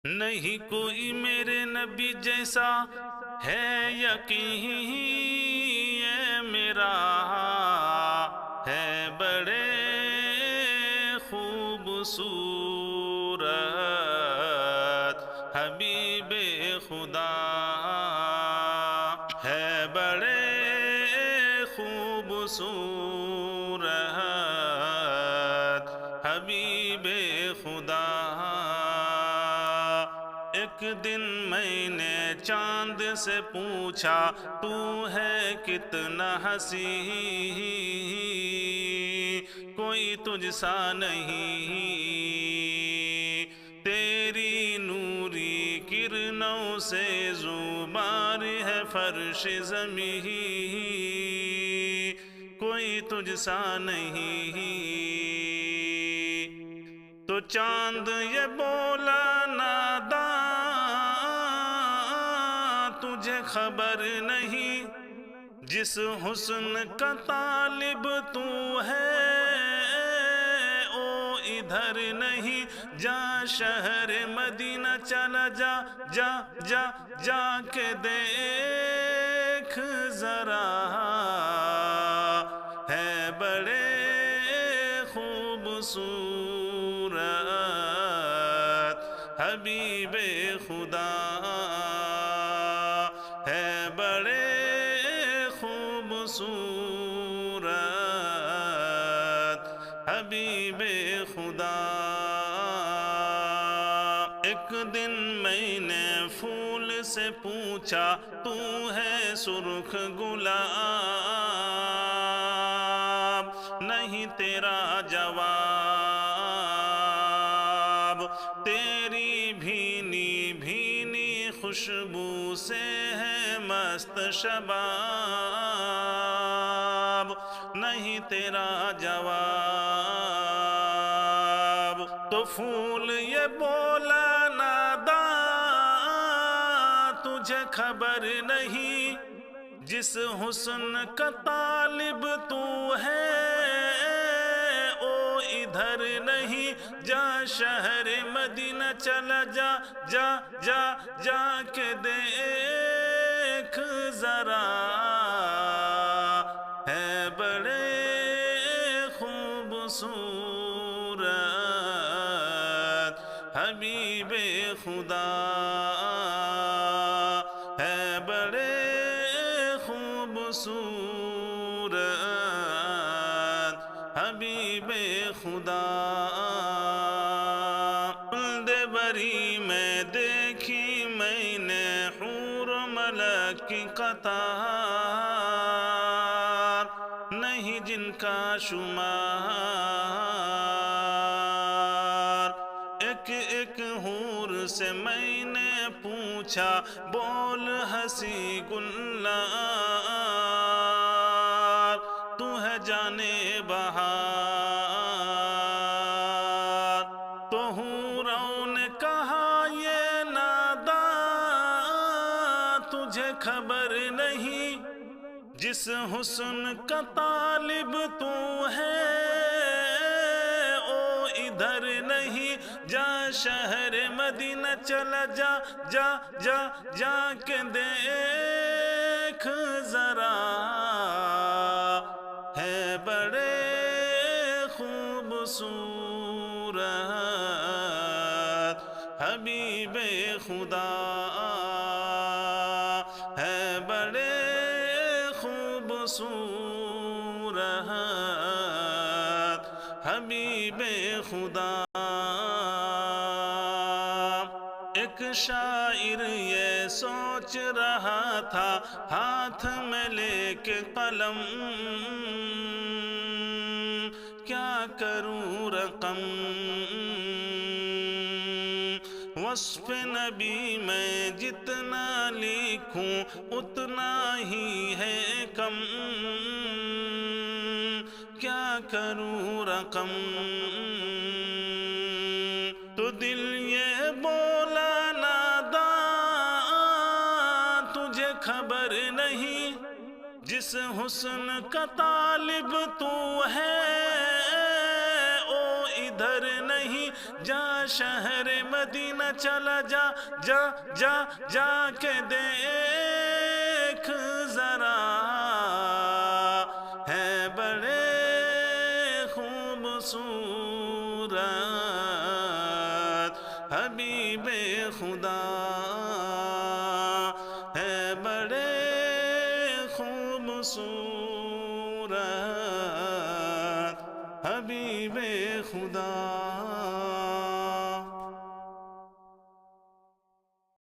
نہیں کوئی میرے نبی جیسا ہے یقین یہ میرا ہے بڑے خوبصورت حبیب خدا ہے بڑے خوبصورت حبیب خدا۔ ایک دن میں نے چاند سے پوچھا تو ہے کتنا حسین، کوئی تجھ سا نہیں، تیری نوری کرنوں سے زوبار ہے فرش زمین، کوئی تجھ سا نہیں۔ تو چاند یہ بولا ناداں تجھے خبر نہیں، جس حسن کا طالب تو ہے او ادھر نہیں، جا شہر مدینہ چلا جا جا جا جا کے دیکھ ذرا، ہے بڑے خوبصورت حبیب خدا، ہے بڑے خوبصورت حبیب خدا۔ ایک دن میں نے پھول سے پوچھا تو ہے سرخ گلاب، نہیں تیرا جواب، تیری بھینی بھینی خوشبو سے ہے مست شباب، نہیں تیرا جواب۔ تو پھول یہ بولا ناداں تجھے خبر نہیں، جس حسن کا طالب تو ہے او ادھر نہیں، جا شہر مدینہ چلا جا جا جا جا کے دیکھ ذرا، ہے بڑے خوبصورت حبیب خدا، ہے بڑے خوبصورت حبیب خدا۔ خلد بری میں دیکھی میں نے حور و ملک کی قطار، نہیں جن کا شمار، ایک ایک حور سے میں نے پوچھا بول حسی گلنار، تو ہے جانے بہار۔ تو حوروں نے کہا یہ ناداں تجھے خبر نہیں، جس حسن کا طالب تو ہے او ادھر نہیں، جا شہر مدینہ چلا جا جا جا جا کے دیکھ ذرا، ہے بڑے خوبصورت حبیب خدا، ہے بڑے خوبصورت حبیب خدا۔ ایک شاعر یہ سوچ رہا تھا ہاتھ میں لے کے قلم، کیا کروں رقم، وصف نبی میں جتنا لکھوں اتنا ہی ہے کم، کیا کروں رقم۔ تو دل یہ بولا ناداں تجھے خبر نہیں، جس حسن کا طالب تو ہے او ادھر نہیں، جا شہر مدینہ چلا جا، جا جا جا کے دیکھ ذرا، ہے بڑے خوبصورت حبیب خدا، ہے بڑے خوبصورت حبیب خدا۔